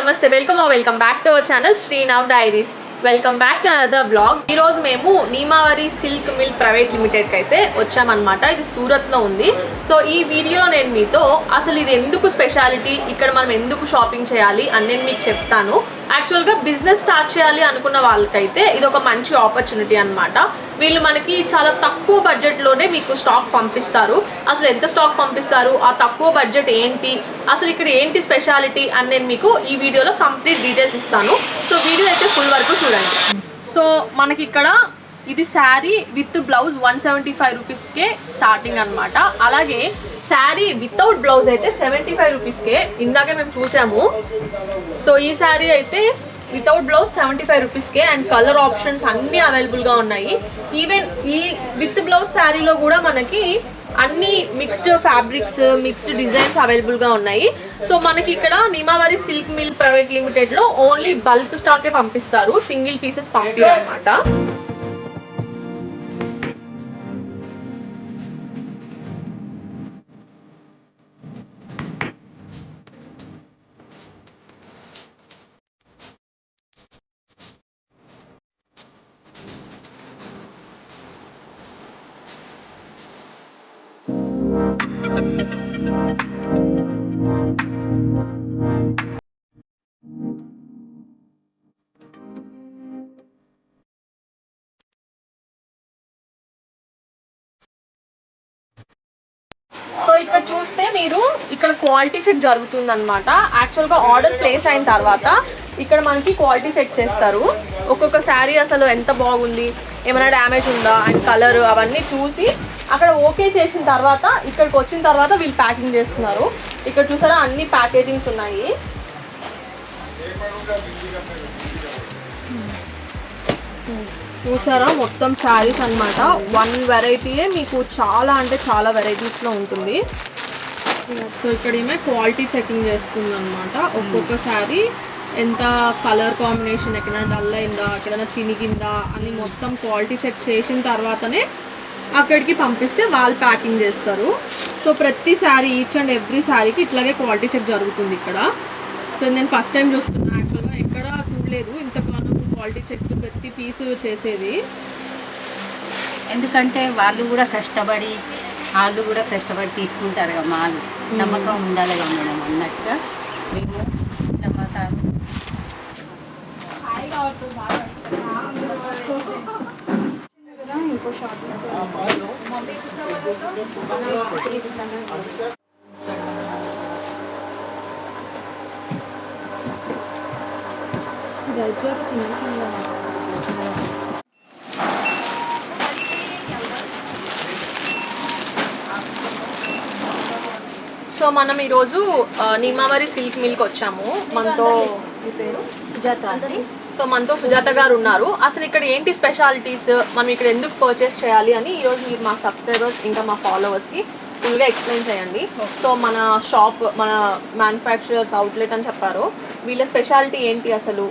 నమస్తే welcome back to our channel Srinav diaries. Welcome back to another blog. ఈరోజు మేము నీమావరి silk mill private లిమిటెడ్కి అయితే వచ్చామన్నమాట. ఇది సూరత్లో ఉంది. సో ఈ వీడియో నేను మీతో అసలు ఇది ఎందుకు స్పెషాలిటీ, ఇక్కడ మనం ఎందుకు షాపింగ్ చేయాలి అని నేను మీకు చెప్తాను. యాక్చువల్గా బిజినెస్ స్టార్ట్ చేయాలి అనుకున్న వాళ్ళకైతే ఇది ఒక మంచి ఆపర్చునిటీ అనమాట. వీళ్ళు మనకి చాలా తక్కువ బడ్జెట్లోనే మీకు స్టాక్ పంపిస్తారు. అసలు ఎంత స్టాక్ పంపిస్తారు, ఆ తక్కువ బడ్జెట్ ఏంటి, అసలు ఇక్కడ ఏంటి స్పెషాలిటీ అని నేను మీకు ఈ వీడియోలో కంప్లీట్ డీటెయిల్స్ ఇస్తాను. సో వీడియో అయితే ఫుల్ వరకు చూడండి. సో మనకి ఇక్కడ ఇది శారీ విత్ బ్లౌజ్ 175 రూపీస్కే స్టార్టింగ్ అనమాట. అలాగే శారీ వితౌట్ బ్లౌజ్ అయితే 75 రూపీస్కే ఇందాకే మేము చూసాము. సో ఈ శారీ అయితే వితౌట్ బ్లౌజ్ 75 రూపీస్కే అండ్ కలర్ ఆప్షన్స్ అన్నీ అవైలబుల్గా ఉన్నాయి. ఈవెన్ ఈ విత్ బ్లౌజ్ శారీలో కూడా మనకి అన్ని మిక్స్డ్ ఫ్యాబ్రిక్స్, మిక్స్డ్ డిజైన్స్ అవైలబుల్గా ఉన్నాయి. సో మనకి ఇక్కడ నీమావరి సిల్క్ మిల్ ప్రైవేట్ లిమిటెడ్లో ఓన్లీ బల్క్ స్టాకే పంపిస్తారు, సింగిల్ పీసెస్ పంపిస్తారు అనమాట. సో ఇక్కడ చూస్తే మీరు ఇక్కడ క్వాలిటీ చెక్ జరుగుతుంది అనమాట. యాక్చువల్గా ఆర్డర్ ప్లేస్ అయిన తర్వాత ఇక్కడ మనకి క్వాలిటీ చెక్ చేస్తారు. ఒక్కొక్క శారీ అసలు ఎంత బాగుంది, ఏమైనా డ్యామేజ్ ఉందా అండ్ కలర్ అవన్నీ చూసి అక్కడ ఓకే చేసిన తర్వాత ఇక్కడికి వచ్చిన తర్వాత వీళ్ళు ప్యాకింగ్ చేస్తున్నారు. ఇక్కడ చూసారా అన్ని ప్యాకేజింగ్స్ ఉన్నాయి. చూసారా మొత్తం శారీస్ అనమాట. వన్ వెరైటీయే మీకు చాలా అంటే చాలా వెరైటీస్లో ఉంటుంది. సో ఇక్కడ ఏమో క్వాలిటీ చెకింగ్ చేస్తుంది అనమాట. ఒక్కొక్క శారీ ఎంత కలర్ కాంబినేషన్, ఎక్కడైనా డల్ అయిందా, ఎక్కడైనా చినిగిందా అని మొత్తం క్వాలిటీ చెక్ చేసిన తర్వాతనే అక్కడికి పంపిస్తే వాళ్ళు ప్యాకింగ్ చేస్తారు. సో ప్రతి శారీ, ఈచ్ అండ్ ఎవ్రీ శారీకి ఇట్లాగే క్వాలిటీ చెక్ జరుగుతుంది ఇక్కడ. సో నేను ఫస్ట్ టైం చూస్తున్నాను, యాక్చువల్గా ఎక్కడ చూడలేదు ఇంతకాలం క్వాలిటీ చెక్ ప్రతి పీస్ చేసేది. ఎందుకంటే వాళ్ళు కూడా కష్టపడి తీసుకుంటారు కదా, మాలు నమ్మకం ఉండాలి కదా మేడం అన్నట్టుగా మేము ఇంకో షార్ట్ సో మనం ఈరోజు నీమావరి సిల్క్ మిల్క్ వచ్చాము. మనతో మీ పేరు సుజాత అండి. సో మనతో సుజాత గారు ఉన్నారు. అసలు ఇక్కడ ఏంటి స్పెషాలిటీస్, మనం ఇక్కడ ఎందుకు పర్చేస్ చేయాలి అని ఈరోజు మీరు మా సబ్స్క్రైబర్స్ ఇంకా మా ఫాలోవర్స్కి ఫుల్గా ఎక్స్ప్లెయిన్ చేయండి. సో మన షాప్, మన మ్యానుఫ్యాక్చరర్స్ అవుట్లెట్ అని చెప్పారు, వీళ్ళ స్పెషాలిటీ ఏంటి, అసలు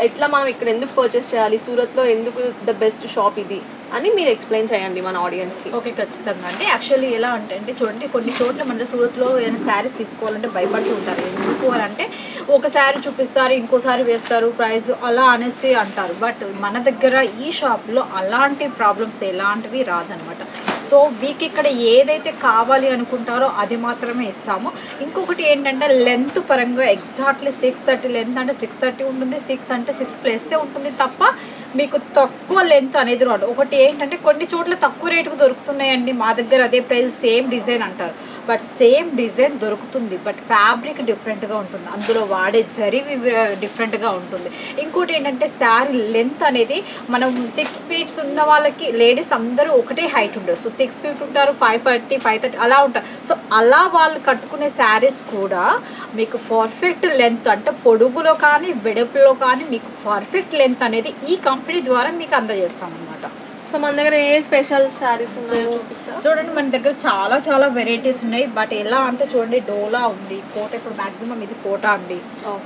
ఎట్లా మనం ఇక్కడ ఎందుకు పర్చేస్ చేయాలి, సూరత్లో ఎందుకు ద బెస్ట్ షాప్ ఇది అని మీరు ఎక్స్ప్లెయిన్ చేయండి మన ఆడియన్స్కి. ఓకే, ఖచ్చితంగా అండి. యాక్చువల్లీ ఎలా అంటే చూడండి, కొన్ని చోట్ల మన సూరత్లో ఏదైనా శారీస్ తీసుకోవాలంటే భయపడుతూ ఉంటారు. ఎందుకు అంటే ఒక శారీ చూపిస్తారు, ఇంకోసారి వేస్తారు ప్రైస్ అలా అనేసి అంటారు. బట్ మన దగ్గర ఈ షాప్లో అలాంటి ప్రాబ్లమ్స్ ఎలాంటివి రాదనమాట. సో మీకు ఇక్కడ ఏదైతే కావాలి అనుకుంటారో అది మాత్రమే ఇస్తాము. ఇంకొకటి ఏంటంటే లెంత్ పరంగా ఎగ్జాక్ట్లీ 630 లెంత్ అంటే 630 ఉంటుంది, 6 అంటే 6+ ఉంటుంది తప్ప మీకు తక్కువ లెంత్ అనేది రాదు. ఒకటి ఏంటంటే కొన్ని చోట్ల తక్కువ రేటుకు దొరుకుతున్నాయండి, మా దగ్గర అదే ప్రైస్ సేమ్ డిజైన్ అంటారు. బట్ సేమ్ డిజైన్ దొరుకుతుంది, బట్ ఫ్యాబ్రిక్ డిఫరెంట్గా ఉంటుంది, అందులో వాడే జరీ డిఫరెంట్గా ఉంటుంది. ఇంకోటి ఏంటంటే శారీ లెంత్ అనేది మనం 6 ఫీట్స్ ఉన్న వాళ్ళకి లేడీస్ అందరూ ఒకటే హైట్ ఉండదు. సో 6 ఫీట్ ఉంటారు, 540, 530 అలా ఉంటారు. సో అలా వాళ్ళు కట్టుకునే శారీస్ కూడా మీకు పర్ఫెక్ట్ లెంత్ అంటే పొడుగులో కానీ వెడపులో కానీ మీకు పర్ఫెక్ట్ లెంత్ అనేది ఈ కంపెనీ ద్వారా మీకు అందజేస్తాం అన్నమాట. సో మన దగ్గర ఏ స్పెషల్ శారీస్ ఉన్నాయో చూపిస్తా. చూడండి మన దగ్గర చాలా చాలా వెరైటీస్ ఉన్నాయి. బట్ ఎలా అంటే చూడండి, డోలా ఉంది, కోట, ఇప్పుడు మాక్సిమం ఇది కోటా అండి.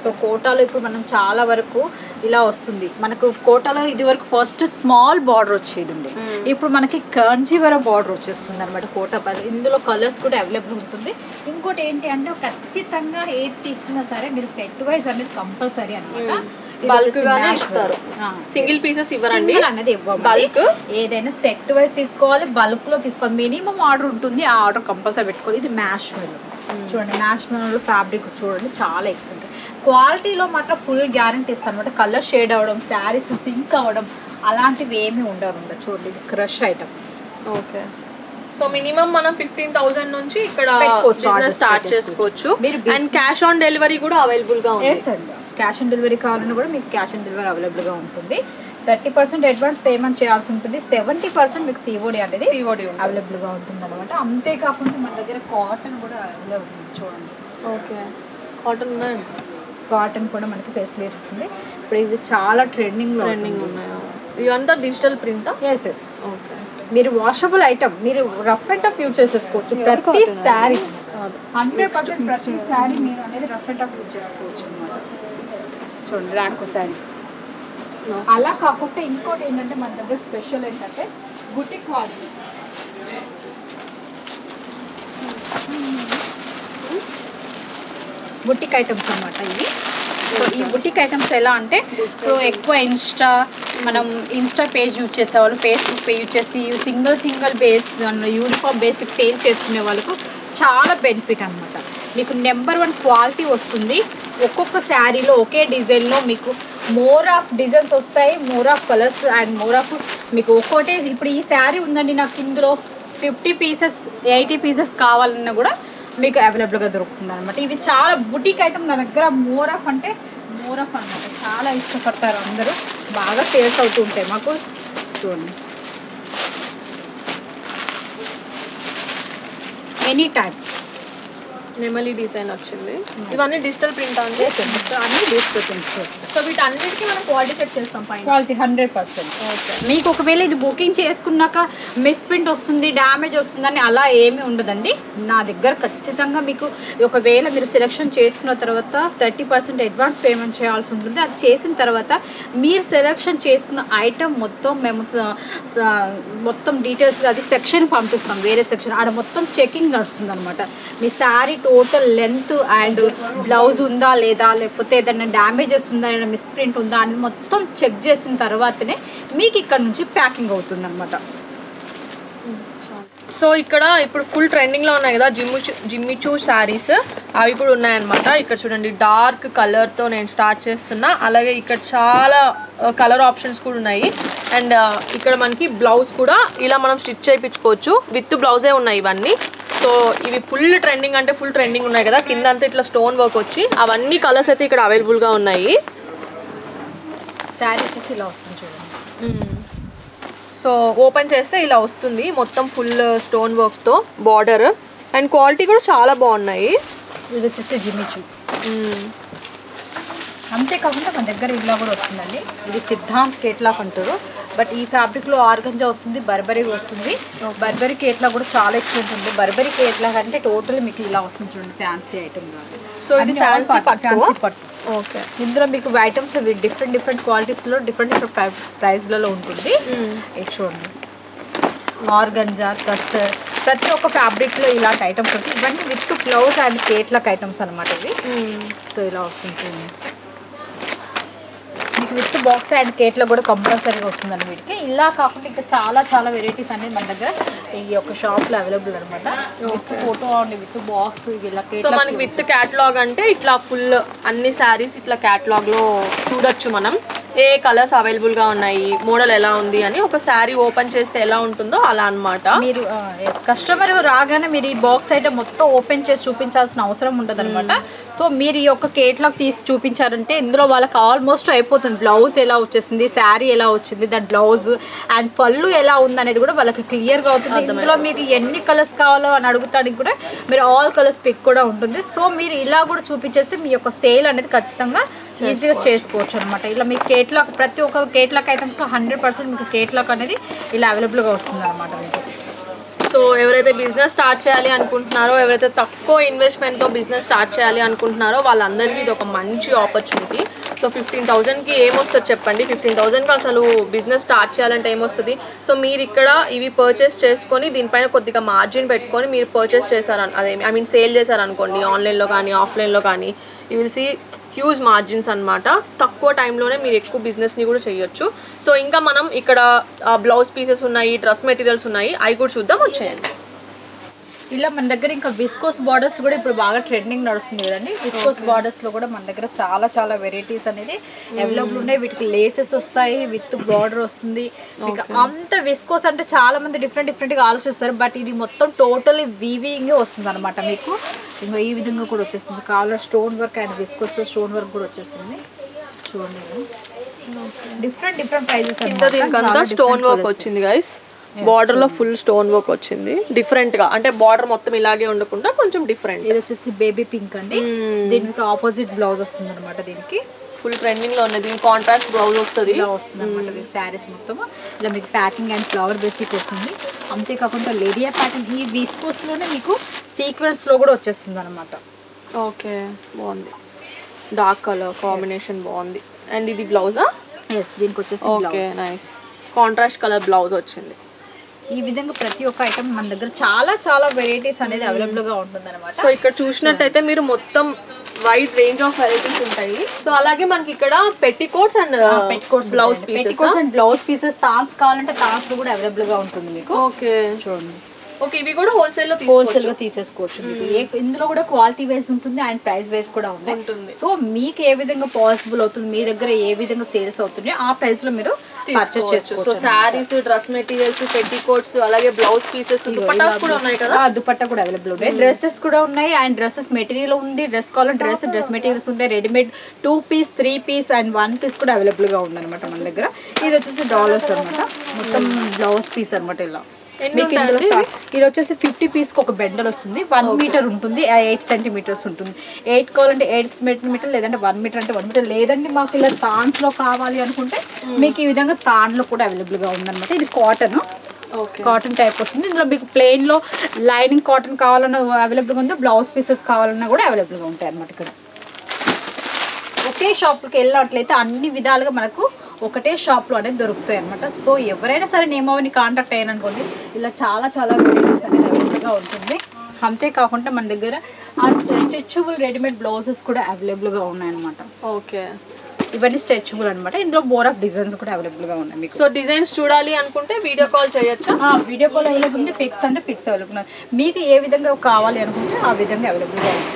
సో కోటాలో ఇప్పుడు మనం చాలా వరకు ఇలా వస్తుంది. మనకు కోటాలో ఇది వరకు ఫస్ట్ స్మాల్ బార్డర్ వచ్చేది ఉంది, ఇప్పుడు మనకి కంజీవరం బార్డర్ వచ్చేస్తుంది అనమాట కోటా. ఇందులో కలర్స్ కూడా అవైలబుల్ ఉంటుంది. ఇంకోటి ఏంటి అంటే ఖచ్చితంగా ఏది తీసుకున్నా సరే మీరు సెట్ వైజ్ అనేది కంపల్సరీ అనమాట. బల్క్ గానే ఇస్తారు, సింగిల్ పీసెస్ ఇవ్వరండి అనేది ఇవ్వండి. బల్క్ ఏదైనా సెట్ వైజ్ తీసుకోవాలి, బల్క్ లో తీసుకోవాలి. మినిమం ఆర్డర్ ఉంటుంది, ఆ ఆర్డర్ కంపల్సరీ పెట్టుకోవాలి. ఇది మ్యాష్ మెల్ చూడండి, మ్యాష్ మెల్ ఫ్యాబ్రిక్ చూడండి చాలా ఎక్సలెంట్ క్వాలిటీలో మాత్రం ఫుల్ గ్యారంటీ ఇస్తాను అనమాట. కలర్ షేడ్ అవ్వడం, శారీస్ సింక్ అవ్వడం అలాంటివి ఏమి ఉండదు. చూడండి ఇది crush item. Okay, so minimum మనం 15,000 నుంచి ఇక్కడ బిజినెస్ స్టార్ట్ చేసుకోవచ్చు. అండ్ క్యాష్ ఆన్ డెలివరీ కూడా అవైలబుల్ గా ఉంది. క్యాష్ ఆన్ డెలివరీ కావాలన్నా కూడా మీకు క్యాష్ ఆన్ డెలివరీ అవైలబుల్గా ఉంటుంది. 30% అడ్వాన్స్ పేమెంట్ చేయాల్సి ఉంటుంది. 70% మీకు సిఓడి అనేది అవైలబుల్గా ఉంటుంది అనమాట. అంతేకాకుండా మన దగ్గర కాటన్ కూడా అవైలబుల్ ఉంది చూడండి. ఓకే, కాటన్ ఉన్నాయండి. కాటన్ కూడా మనకి ఫెసిలిటీస్ ఉంది. ఇప్పుడు ఇది చాలా ట్రెండింగ్ ఉన్నాయి. ఇవంతా డిజిటల్ ప్రింట్. ఎస్. ఓకే, మీరు వాషబుల్ ఐటమ్, మీరు రఫ్ అండ్ టఫ్ యూజ్ చేసేసుకోవచ్చు. ప్రతి శారీ 100% ప్రతి శారీ మీరు అనేది రఫ్ అండ్ టఫ్ యూజ్ చేసుకోవచ్చు అనమాట. చూడండి ర్యాంకో శారీ. అలా కాకుండా ఇంకోటి ఏంటంటే మన దగ్గర స్పెషల్ ఏంటంటే బుటిక్ క్వాలిటీ, బుటిక్ ఐటమ్స్ అనమాట ఇవి. సో ఈ బుటిక్ ఐటమ్స్ ఎలా అంటే ఇప్పుడు ఎక్కువ మనం ఇన్స్టా పేజ్ యూజ్ చేసేవాళ్ళు, ఫేస్బుక్ పేజ్ యూజ్ చేసి single base uniform basic sale చేసుకునే వాళ్ళకు చాలా బెనిఫిట్ అనమాట. మీకు నెంబర్ 1 క్వాలిటీ వస్తుంది. ఒక్కొక్క శారీలో ఒకే డిజైన్లో మీకు మోర్ ఆఫ్ డిజైన్స్ వస్తాయి, more of colours and more of మీకు ఒక్కోటే. ఇప్పుడు ఈ శారీ ఉందండి నాకు, ఇందులో 50 పీసెస్ 80 పీసెస్ కావాలన్నా కూడా మీకు అవైలబుల్గా దొరుకుతుంది అనమాట. ఇవి చాలా బుటిక్ ఐటమ్ నా దగ్గర మోర్ ఆఫ్ అనమాట. చాలా ఇష్టపడతారు అందరూ, బాగా సేల్స్ అవుతూ ఉంటాయి మాకు. చూడండి ఎనీ టైం నెమలి డిజైన్ వచ్చింది. ఇవన్నీ డిజిటల్ ప్రింట్ అండి, అన్ని డిజిటల్ ప్రింట్స్. సో వీటన్నిటికీ మనం క్వాలిటీ చెక్ చేస్తాం పైన. క్వాలిటీ 100%. ఓకే, మీకు ఒకవేళ ఇది బుకింగ్ చేసుకున్నాక మిస్ ప్రింట్ వస్తుంది, డ్యామేజ్ వస్తుందని అలా ఏమీ ఉండదండి. నా దగ్గర ఖచ్చితంగా మీకు ఒకవేళ మీరు సెలెక్షన్ చేసుకున్న తర్వాత 30% అడ్వాన్స్ పేమెంట్ చేయాల్సి ఉంటుంది. అది చేసిన తర్వాత మీరు సెలెక్షన్ చేసుకున్న ఐటమ్ మొత్తం మేము మొత్తం డీటెయిల్స్ అది సెక్షన్ పంపిస్తాం, వేరే సెక్షన్. ఆడ మొత్తం చెకింగ్ నడుస్తుంది అనమాట. మీ sari total length and blouse ఉందా లేదా, లేకపోతే ఏదైనా డ్యామేజెస్ ఉందా, ఏదైనా మిస్ప్రింట్ ఉందా అని మొత్తం చెక్ చేసిన తర్వాతనే మీకు ఇక్కడ నుంచి ప్యాకింగ్ అవుతుంది అనమాట. సో ఇక్కడ ఇప్పుడు ఫుల్ ట్రెండింగ్లో ఉన్నాయి కదా జిమ్మిచూ శారీస్, అవి కూడా ఉన్నాయన్నమాట. ఇక్కడ చూడండి డార్క్ కలర్తో నేను స్టార్ట్ చేస్తున్నా. అలాగే ఇక్కడ చాలా కలర్ ఆప్షన్స్ కూడా ఉన్నాయి. అండ్ ఇక్కడ మనకి బ్లౌజ్ కూడా ఇలా మనం స్టిచ్ చేయించుకోవచ్చు, విత్ బ్లౌజే ఉన్నాయి ఇవన్నీ. సో ఇవి ఫుల్ ట్రెండింగ్ అంటే ఫుల్ ట్రెండింగ్ ఉన్నాయి కదా, కింద అంతా ఇట్లా స్టోన్ వర్క్ వచ్చి అవన్నీ కలర్స్ అయితే ఇక్కడ అవైలబుల్గా ఉన్నాయి. శారీ వచ్చేసి ఇలా వస్తుంది చూడండి. సో ఓపెన్ చేస్తే ఇలా వస్తుంది మొత్తం ఫుల్ స్టోన్ వర్క్తో బార్డర్. అండ్ క్వాలిటీ కూడా చాలా బాగున్నాయి. ఇది వచ్చేసి జిమ్మిచూ. అంతేకాకుండా మన దగ్గర ఇలా కూడా వస్తుందండి. ఇది సిద్ధాంత్ కేట్లాక్ అంటారు. బట్ ఈ ఫ్యాబ్రిక్లో ఆర్గంజా వస్తుంది, బర్బరీ వస్తుంది. బర్బరీ కేట్లా కూడా చాలా ఎక్సలెంట్ ఉంది. బర్బరీ కేట్లా అంటే టోటల్ మీకు ఇలా వస్తుంది చూడండి, ఫ్యాన్సీ ఐటమ్ కాదు. సో ఇది ఫ్యాన్సీ పట్టు. ఓకే, ఇందులో మీకు ఐటమ్స్ డిఫరెంట్ క్వాలిటీస్లో డిఫరెంట్ ప్రైస్లలో ఉంటుంది. ఇది చూడండి ఆర్గంజా, కస్టర్, ప్రతి ఒక్క ఫ్యాబ్రిక్లో ఇలాంటి ఐటమ్స్ ఉంటాయి. ఇవన్నీ విత్ బ్లౌజ్ అండ్ కేట్లాక్ ఐటమ్స్ అనమాట ఇవి. సో ఇలా వస్తుంది మీకు విత్ బాక్స్ అండ్ కేట్లో కూడా కంపల్సరీగా వస్తుందండి వీటికి. ఇలా కాకుండా ఇంకా చాలా వెరైటీస్ అనేది మన దగ్గర ఈ యొక్క షాప్లో అవైలబుల్ అనమాట. With photo and with box ఇలా. సో మనకి విత్ క్యాటలాగ్ అంటే ఇట్లా ఫుల్ అన్ని శారీస్ ఇట్లా క్యాటలాగ్లో చూడొచ్చు మనం, ఏ కలర్స్ అవైలబుల్గా ఉన్నాయి, మోడల్ ఎలా ఉంది అని. ఒక శారీ ఓపెన్ చేస్తే ఎలా ఉంటుందో అలా అనమాట. మీరు కస్టమర్ రాగానే మీరు ఈ బాక్స్ ఐటమ్ మొత్తం ఓపెన్ చేసి చూపించాల్సిన అవసరం ఉండదు అనమాట. సో మీరు ఈ యొక్క కేటలాగ్ తీసి చూపించారంటే ఇందులో వాళ్ళకి ఆల్మోస్ట్ అయిపోతుంది. బ్లౌజ్ ఎలా వచ్చేసింది, శారీ ఎలా వచ్చింది, దాని బ్లౌజ్ అండ్ పళ్ళు ఎలా ఉంది అనేది కూడా వాళ్ళకి క్లియర్గా అవుతుంది. ఇందులో మీకు ఎన్ని కలర్స్ కావాలో అని అడుగుతానికి కూడా మీరు ఆల్ కలర్స్ పిక్ కూడా ఉంటుంది. సో మీరు ఇలా కూడా చూపించేసి మీ యొక్క సేల్ అనేది ఖచ్చితంగా ఈజీగా చేసుకోవచ్చు అనమాట. ఇలా మీకు కేట్లాక్ ప్రతి ఒక్క కేట్లాక్ ఐటమ్స్ 100% మీకు కేట్లాక్ అనేది ఇలా అవైలబుల్గా వస్తుంది అనమాట మీకు. సో ఎవరైతే బిజినెస్ స్టార్ట్ చేయాలి అనుకుంటున్నారో, ఎవరైతే తక్కువ ఇన్వెస్ట్మెంట్తో బిజినెస్ స్టార్ట్ చేయాలి అనుకుంటున్నారో వాళ్ళందరికీ ఇది ఒక మంచి ఆపర్చునిటీ. సో 15,000కి ఏమొస్తుంది చెప్పండి? 15,000కి అసలు బిజినెస్ స్టార్ట్ చేయాలంటే ఏమొస్తుంది? సో మీరు ఇక్కడ ఇవి పర్చేస్ చేసుకొని దీనిపైన కొద్దిగా మార్జిన్ పెట్టుకొని మీరు పర్చేస్ చేశారు, అదే ఐ మీన్ సేల్ చేశారనుకోండి, ఆన్లైన్లో కానీ ఆఫ్లైన్లో కానీ, you will see huge margins అనమాట. తక్కువ టైంలోనే మీరు ఎక్కువ బిజినెస్ని కూడా చేయొచ్చు. సో ఇంకా మనం ఇక్కడ బ్లౌజ్ పీసెస్ ఉన్నాయి, డ్రెస్ మెటీరియల్స్ ఉన్నాయి, అవి కూడా చూద్దాం, వచ్చేయండి. ఇలా మన దగ్గర ఇంకా విస్కోస్ బార్డర్స్ కూడా ఇప్పుడు బాగా ట్రెండింగ్ నడుస్తుంది కదండి. విస్కోస్ బార్డర్స్ లో కూడా మన దగ్గర చాలా చాలా వెరైటీస్ అనేది అవైలబుల్ ఉన్నాయి. వీటికి లేసెస్ వస్తాయి, విత్ బార్డర్ వస్తుంది మీకు. అంత విస్కోస్ అంటే చాలా మంది డిఫరెంట్ గా ఆలోచిస్తారు, బట్ ఇది మొత్తం టోటలీ వీవింగ్ వస్తుంది అనమాట మీకు. ఇంకా ఈ విధంగా కూడా వచ్చేస్తుంది. Collar stone work and viscose stone work కూడా వచ్చేస్తుంది. చూడండి, డిఫరెంట్ ప్రైజెస్. దీనికంతా స్టోన్ వర్క్ వచ్చింది గైస్. బార్డర్ లో ఫుల్ స్టోన్ వర్క్ వచ్చింది డిఫరెంట్ గా, అంటే బార్డర్ మొత్తం ఇలాగే ఉండకుండా కొంచెం డిఫరెంట్. ఇది వచ్చేసి బేబీ పింక్ అండి. దీనికి ఆపోజిట్ బ్లౌజ్ వస్తుంది అనమాట. దీనికి ఫుల్ ట్రెండింగ్ లో ఉన్నది. దీనికి కాంట్రాస్ట్ బ్లౌజ్ వస్తుంది, ఇలా వస్తుంది అనమాట. శారీస్ మొత్తం ఇలా మీకు ప్యాకింగ్ అండ్ ఫ్లవర్ బేసిక్ వస్తుంది. అంతేకాకుండా లేడియా ప్యాటర్న్ ఈ విస్కోస్ లోనే మీకు సీక్వెన్స్ లో కూడా వచ్చేస్తుంది అనమాట. ఓకే, బాగుంది. డార్క్ కలర్ కాంబినేషన్ బాగుంది. అండ్ ఇది బ్లౌజా? ఎస్, దీనికి వచ్చేసి okay, nice. Contrast colour blouse వచ్చింది. ఈ విధంగా ప్రతి ఒక్క ఐటమ్ మన దగ్గర చాలా వెరైటీస్ అనేది అవైలబుల్ గా ఉంటుంది అనమాట. సో ఇక్కడ చూసినట్టయితే మీరు మొత్తం వైడ్ రేంజ్ ఆఫ్ వెరైటీస్ ఉంటాయి. సో అలాగే మనకి ఇక్కడ petticoats and blouse pieces and blouse pieces తాన్స్ కావాలంటే తాన్స్ కూడా అవైలబుల్ గా ఉంటుంది మీకు. ఓకే, చూడండి. ఓకే, ఇవి కూడా హోల్సేల్ గా తీసేసుకోవచ్చు మీకు. ఇందులో కూడా క్వాలిటీ వైజ్ ఉంటుంది అండ్ ప్రైస్ వైజ్ కూడా ఉంటుంది. సో మీకు ఏ విధంగా పాసిబుల్ అవుతుంది, మీ దగ్గర ఏ విధంగా సేల్స్ అవుతుంది, ఆ ప్రైస్ లో మీరు పర్చేస్ చేసుకోవచ్చు. So saris, dress materials, petticoats, అలాగే బ్లౌజ్ పీసెస్, దుపట్టాస్ కూడా ఉన్నాయి కదా. దుపట్టా కూడా అవైలబుల్ ఉన్నాయి. డ్రెస్సెస్ కూడా ఉన్నాయి అండ్ డ్రెస్సెస్ మెటీరియల్ ఉంది. డ్రెస్ కావాలంటే డ్రెస్ మెటీరియల్స్ ఉంటాయి. Readymade 2 piece, 3 piece and 1 piece కూడా అవైలబుల్ గా ఉంది అనమాట మన దగ్గర. ఇది వచ్చేసి డాలర్స్ అనమాట. మొత్తం బ్లౌజ్ పీస్ అనమాట. ఇలా మీకు ఇది వచ్చేసి 50 పీస్ కి ఒక బెండల్ వస్తుంది. 1 మీటర్ ఉంటుంది, 8 సెంటీమీటర్స్ ఉంటుంది. 8 కావాలంటే 8 సెంటీమీటర్, లేదంటే 1 మీటర్ అంటే 1 మీటర్, లేదంటే మాకు ఇలా తాన్స్ లో కావాలి అనుకుంటే మీకు ఈ విధంగా తాన్ లో కూడా అవైలబుల్ గా ఉందన్నమాట. ఇది కాటన్ టైప్ వస్తుంది. ఇందులో మీకు ప్లెయిన్ లో లైనింగ్ కాటన్ కావాలన్నా అవైలబుల్ గా ఉంది, బ్లౌజ్ పీసెస్ కావాలన్నా కూడా అవైలబుల్ గా ఉంటాయి అన్నమాట. ఇక్కడ ఒకే షాప్కి వెళ్ళినట్లయితే అన్ని విధాలుగా మనకు ఒకటే షాప్లో అనేది దొరుకుతాయి అనమాట. సో ఎవరైనా సరే నేమోని కాంటాక్ట్ అయ్యారనుకోండి, ఇలా చాలా వెరైటీస్ అనేది అవైలబుల్గా ఉంటుంది. అంతేకాకుండా మన దగ్గర స్ట్రెచబుల్ రెడీమేడ్ బ్లౌజెస్ కూడా అవైలబుల్గా ఉన్నాయన్నమాట. ఓకే, ఇవన్నీ స్ట్రెచబుల్ అనమాట. ఇందులో మోర్ ఆఫ్ డిజైన్స్ కూడా అవైలబుల్గా ఉన్నాయి మీకు. సో డిజైన్స్ చూడాలి అనుకుంటే వీడియో కాల్ చేయొచ్చా? వీడియో కాల్ అవైలబుల్ ఉంది. పిక్స్ అంటే పిక్స్ అవైలబుల్ ఉన్నాయి. మీకు ఏ విధంగా కావాలి అనుకుంటే ఆ విధంగా అవైలబుల్గా ఉంది.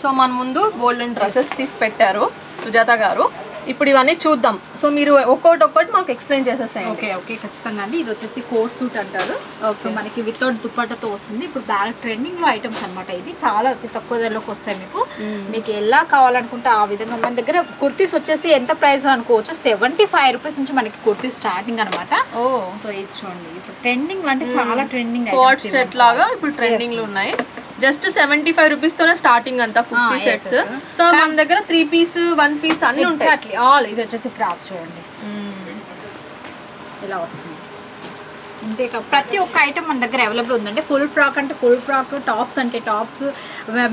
సో మన ముందు గోల్డెన్ డ్రెస్సెస్ తీసి పెట్టారు సుజాత గారు. ఇప్పుడు ఇవన్నీ చూద్దాం. సో మీరు ఒక్కొక్కటి మాకు ఎక్స్ప్లెయిన్ చేసేసాయి. ఓకే, ఖచ్చితంగా అండి. ఇది వచ్చేసి కోట్ సూట్ అంటారు. సో మనకి వితౌట్ దుప్పట్టతో వస్తుంది. ఇప్పుడు బాగా ట్రెండింగ్ లో ఐటమ్స్ అనమాట. ఇది చాలా అతి తక్కువ ధరలోకి వస్తాయి మీకు. మీకు ఎలా కావాలనుకుంటే ఆ విధంగా. మన దగ్గర కుర్తీస్ వచ్చేసి ఎంత ప్రైస్ అనుకోవచ్చు, 75 రూపీస్ నుంచి మనకి కుర్తీ స్టార్టింగ్ అనమాట. సో ఇది చూడండి, ఇప్పుడు ట్రెండింగ్ అంటే చాలా ట్రెండింగ్ కోట్ సెట్ లాగా ఇప్పుడు ట్రెండింగ్ లో ఉన్నాయి. జస్ట్ 75 రూపీస్ తోనే స్టార్టింగ్ అంతా 50 సెట్స్. సో మన దగ్గర 3 పీస్, 1 పీస్ అన్ని ఉంటాయి. ఇది వచ్చేసి ఫ్రాక్ చూడండి, ఇలా వస్తుంది. ఇంతేకా ప్రతి ఒక్క ఐటమ్ మన దగ్గర అవైలబుల్ ఉందండి. ఫుల్ ఫ్రాక్ అంటే ఫుల్ ఫ్రాక్, టాప్స్ అంటే టాప్స్,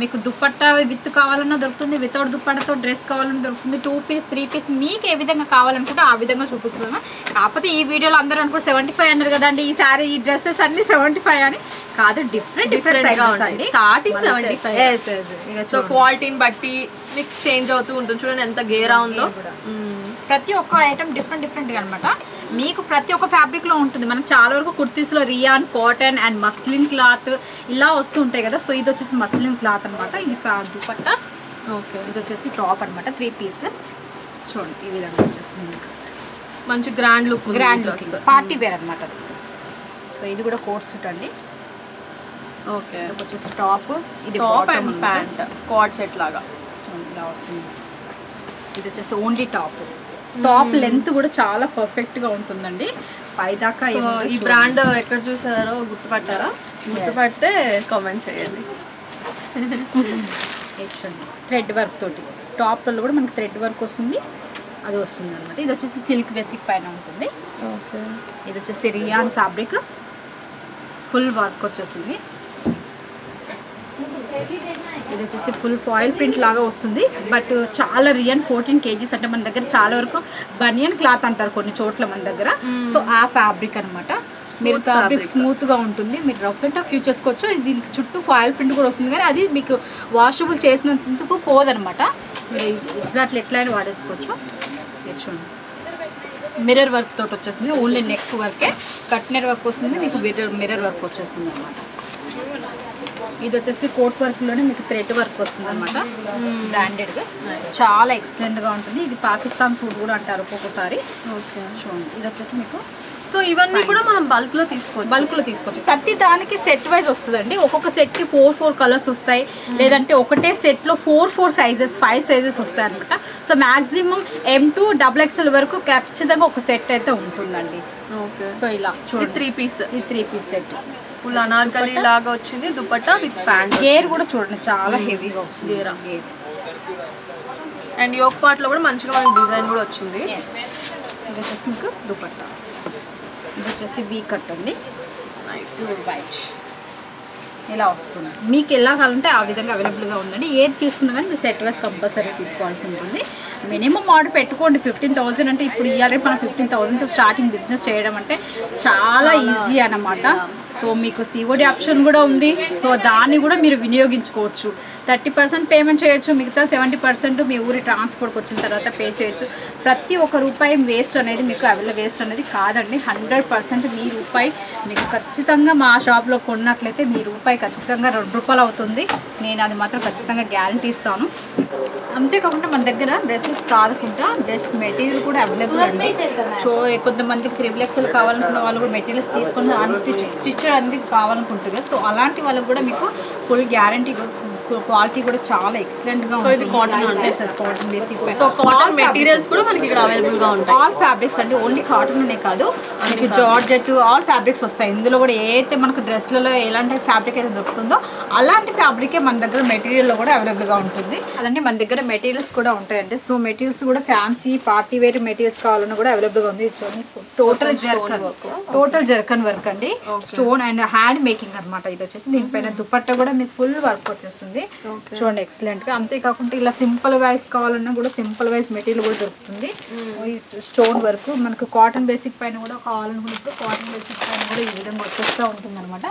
మీకు దుప్పట్టా విత్ కావాలన్నా దొరుకుతుంది, వితౌట్ దుప్పట్టతో డ్రెస్ కావాలన్నా దొరుకుతుంది. 2 పీస్, 3 పీస్ మీకు ఏ విధంగా కావాలనుకుంటే ఆ విధంగా చూపిస్తున్నాను. కాకపోతే ఈ వీడియోలో అందరూ అనుకుంటే 75 అన్నారు కదండి, ఈ సారీ ఈ డ్రెస్సెస్ అన్ని 75 అని కాదు, డిఫరెంట్ గా ఉంటాయి. స్టార్టింగ్ 75. సో క్వాలిటీని బట్టి మీకు చేంజ్ అవుతూ ఉంటుంది. చూడండి ఎంత గేరా ఉందో. ప్రతి ఒక్క ఐటమ్ డిఫరెంట్గా అనమాట. మీకు ప్రతి ఒక్క ఫ్యాబ్రిక్ లో ఉంటుంది. మనకు చాలా వరకు కుర్తీస్ లో rayon, cotton and muslin cloth ఇలా వస్తూ ఉంటాయి కదా. సో ఇది వచ్చేసి మస్లిన్ క్లాత్ అనమాట. ఇది దుపట్టా. ఓకే, ఇది వచ్చేసి టాప్ అనమాట. 3 పీస్ చూడండి, ఈ విధంగా వచ్చేస్తుంది. మంచి గ్రాండ్ లుక్, పార్టీ వేర్ అనమాట. సో ఇది కూడా కోట్ సూట్ అండి. ఓకే, ఇది వచ్చేసి టాప్, ఇది top and pant coat set లాగా ఇలా వస్తుంది. ఇది వచ్చేసి ఓన్లీ టాప్. టాప్ లెంత్ కూడా చాలా పర్ఫెక్ట్ గా ఉంటుందండి, పైదాకా. ఈ బ్రాండ్ ఎక్కడ చూసారో గుర్తుపట్టారా? గుర్తుపడితే కామెంట్ చేయండి. థ్రెడ్ వర్క్ తోటి టాప్లలో కూడా మనకి థ్రెడ్ వర్క్ వస్తుంది, అది వస్తుంది అనమాట. ఇది వచ్చేసి సిల్క్ బేసిక్ పైన ఉంటుంది. ఓకే, ఇది వచ్చేసి రియాన్ ఫ్యాబ్రిక్ ఫుల్ వర్క్ వచ్చేస్తుంది. ఇది వచ్చేసి ఫుల్ ఫాయిల్ ప్రింట్ లాగా వస్తుంది, బట్ చాలా రియాన్ 14 kgs అంటే మన దగ్గర చాలా వరకు బనియన్ క్లాత్ అంటారు కొన్ని చోట్ల మన దగ్గర. సో ఆ ఫ్యాబ్రిక్ అనమాట. మీరు ఫ్యాబ్రిక్ స్మూత్గా ఉంటుంది, మీరు రఫ్ అండ్ టఫ్ యూజ్ చేసుకోవచ్చు. దీనికి చుట్టూ ఫాయిల్ ప్రింట్ కూడా వస్తుంది, కానీ అది మీకు వాషబుల్ చేసినందుకు పోదనమాట. మీరు ఎగ్జాక్ట్లీ ఎట్లా అయినా వాడేసుకోవచ్చు. చూడండి, మిర్రర్ వర్క్ తోటి వచ్చేస్తుంది, ఓన్లీ నెక్ వర్కే, కట్నర్ వర్క్ వస్తుంది, మీకు మిర్రర్ వర్క్ వచ్చేస్తుంది అనమాట. ఇది వచ్చేసి కోట్ వర్క్లోనే మీకు థ్రెడ్ వర్క్ వస్తుంది అనమాట, బ్రాండెడ్గా చాలా ఎక్సలెంట్గా ఉంటుంది. ఇది పాకిస్తాన్ సూట్ కూడా అంటారు ఒక్కొక్కసారి. ఓకే, చూడండి, ఇది వచ్చేసి మీకు సో ఇవన్నీ కూడా మనం బల్క్లో తీసుకోవచ్చు. ప్రతి దానికి సెట్ వైజ్ వస్తుందండి. ఒక్కొక్క సెట్కి 4 కలర్స్ వస్తాయి, లేదంటే ఒకటే సెట్లో 4 సైజెస్ 5 సైజెస్ వస్తాయి అనమాట. So maximum M to XXL వరకు ఖచ్చితంగా ఒక సెట్ అయితే ఉంటుందండి. ఓకే, సో ఇలా చూడండి, 3 పీస్, ఇది 3 పీస్ సెట్, ఫుల్ అనార్కలి లాగా వచ్చింది, దుపట్టా విత్ ప్యాంట్. గేర్ కూడా చూడండి చాలా హెవీగా వస్తుంది. గేర్ అండ్ యోక్ పార్ట్ లో కూడా మంచిగా మనకి డిజైన్ కూడా వచ్చింది. ఇది వచ్చేసి మీకు దుపట్టా, ఇది వచ్చేసి వీ కట్ అండి, నైస్ వైట్ ఇలా వస్తుంది. మీకు ఎలా కావాలంటే ఆ విధంగా అవైలబుల్గా ఉందండి. ఏది తీసుకున్నా కానీ మీరు సెట్ వైస్ కంపల్సరీ తీసుకోవాల్సి ఉంటుంది. మినిమం ఆర్డర్ పెట్టుకోండి. 15,000 అంటే ఇప్పుడు ఇవ్వాలి, మనం 15,000తో స్టార్టింగ్ బిజినెస్ చేయడం అంటే చాలా ఈజీ అన్నమాట. సో మీకు COD ఆప్షన్ కూడా ఉంది, సో దాన్ని కూడా మీరు వినియోగించుకోవచ్చు. 30% పేమెంట్ చేయొచ్చు, మిగతా 70% మీ ఊరి ట్రాన్స్పోర్ట్కి వచ్చిన తర్వాత పే చేయొచ్చు. ప్రతి ఒక్క రూపాయి వేస్ట్ అనేది మీకు వేస్ట్ అనేది కాదండి. 100% మీ రూపాయి మీకు ఖచ్చితంగా మా షాప్లో కొన్నట్లయితే మీ రూపాయి ఖచ్చితంగా 2 రూపాయలు అవుతుంది. నేను అది మాత్రం ఖచ్చితంగా గ్యారంటీ ఇస్తాను. అంతేకాకుండా మన దగ్గర డ్రెస్సెస్ కాకుండా డ్రెస్ మెటీరియల్ కూడా అవైలబుల్ అండి. సో కొంతమందికి 3XL కావాలనుకున్న వాళ్ళు కూడా మెటీరియల్స్ తీసుకొని స్టిచ్ అనేది కావాలనుకుంటుంది. సో అలాంటి వాళ్ళకి కూడా మీకు ఫుల్ గ్యారంటీ, క్వాలిటీ కూడా చాలా ఎక్సలెంట్గా ఉంటుంది. ఇది కాటన్ అంటే cotton basic. So cotton materials కూడా మనకి ఇక్కడ అవైలబుల్గా ఉంటాయి. ఆల్ ఫ్యాబ్రిక్స్ అండి, ఓన్లీ కాటన్ అనే కాదు, మీకు జార్జెట్ ఆల్ ఫ్యాబ్రిక్స్ వస్తాయి. ఇందులో కూడా ఏదైతే మనకు డ్రెస్లలో ఎలాంటి ఫ్యాబ్రిక్ అయితే దొరుకుతుందో అలాంటి ఫ్యాబ్రికే మన దగ్గర మెటీరియల్లో కూడా అవైలబుల్గా ఉంటుంది. అదండి మన దగ్గర మెటీరియల్స్ కూడా ఉంటాయండి. సో మెటీరియల్స్ కూడా ఫ్యాన్సీ పార్టీ వేర్ మెటీరియల్స్ కావాలన్నా కూడా అవైలబుల్గా ఉంది. టోటల్ జర్కన్ వర్క్ అండి, స్టోన్ అండ్ హ్యాండ్ మేకింగ్ అనమాట. ఇది వచ్చేసి దీనిపైన దుపట్టా కూడా మీకు ఫుల్ వర్క్ వచ్చేస్తుంది. చూడండి ఎక్సలెంట్ గా. అంతేకాకుండా ఇలా సింపుల్ వైజ్ కావాలన్నా కూడా సింపుల్ వైజ్ మెటీరియల్ కూడా దొరుకుతుంది. స్టోన్ వర్క్ మనకు కాటన్ బేసిక్ పైన కూడా కావాలనుకున్నప్పుడు కాటన్ బేసిక్ పైన కూడా ఈ విధంగా వచ్చేస్తూ ఉంటుంది అనమాట.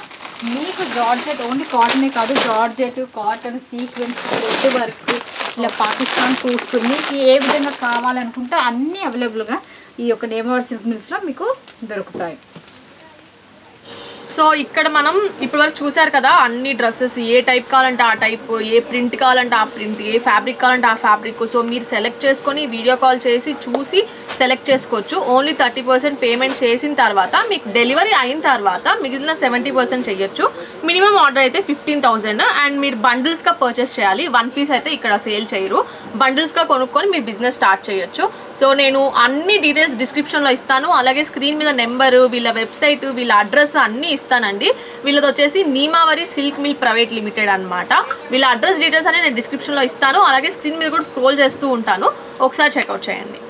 మీకు జార్జెట్ ఓన్లీ కాటనే కాదు, georgette, cotton, sequence, thread work, ఇలా పాకిస్తాన్ సూట్స్ మీకు ఏ విధంగా కావాలనుకుంటే అన్నీ అవైలబుల్గా ఈ యొక్క నేమవర్ సిల్క్ మిల్స్లో మీకు దొరుకుతాయి. సో ఇక్కడ మనం ఇప్పటి వరకు చూసారు కదా, అన్ని డ్రెస్సెస్ ఏ టైప్ కావాలంటే ఆ టైప్, ఏ ప్రింట్ కావాలంటే ఆ ప్రింట్, ఏ ఫ్యాబ్రిక్ కావాలంటే ఆ ఫ్యాబ్రిక్. సో మీరు సెలెక్ట్ చేసుకొని వీడియో కాల్ చేసి చూసి సెలెక్ట్ చేసుకోవచ్చు. ఓన్లీ 30% పేమెంట్ చేసిన తర్వాత మీకు డెలివరీ అయిన తర్వాత మిగిలిన 70% చేయొచ్చు. మినిమం ఆర్డర్ అయితే 15,000 అండ్ మీరు బండిల్స్గా పర్చేస్ చేయాలి. 1 పీస్ అయితే ఇక్కడ సేల్ చేయరు, బండిల్స్గా కొనుక్కొని మీరు బిజినెస్ స్టార్ట్ చేయొచ్చు. సో నేను అన్ని డీటెయిల్స్ డిస్క్రిప్షన్లో ఇస్తాను, అలాగే స్క్రీన్ మీద నెంబరు, వీళ్ళ వెబ్సైట్, వీళ్ళ అడ్రస్ అన్నీ ఇస్తానండి. వీళ్ళది వచ్చేసి నీమావరి సిల్క్ మిల్ ప్రైవేట్ లిమిటెడ్ అనమాట. వీళ్ళ అడ్రస్ డీటెయిల్స్ అనేది నేను డిస్క్రిప్షన్లో ఇస్తాను, అలాగే స్క్రీన్ మీద కూడా స్క్రోల్ చేస్తూ ఉంటాను, ఒకసారి చెక్అవుట్ చేయండి.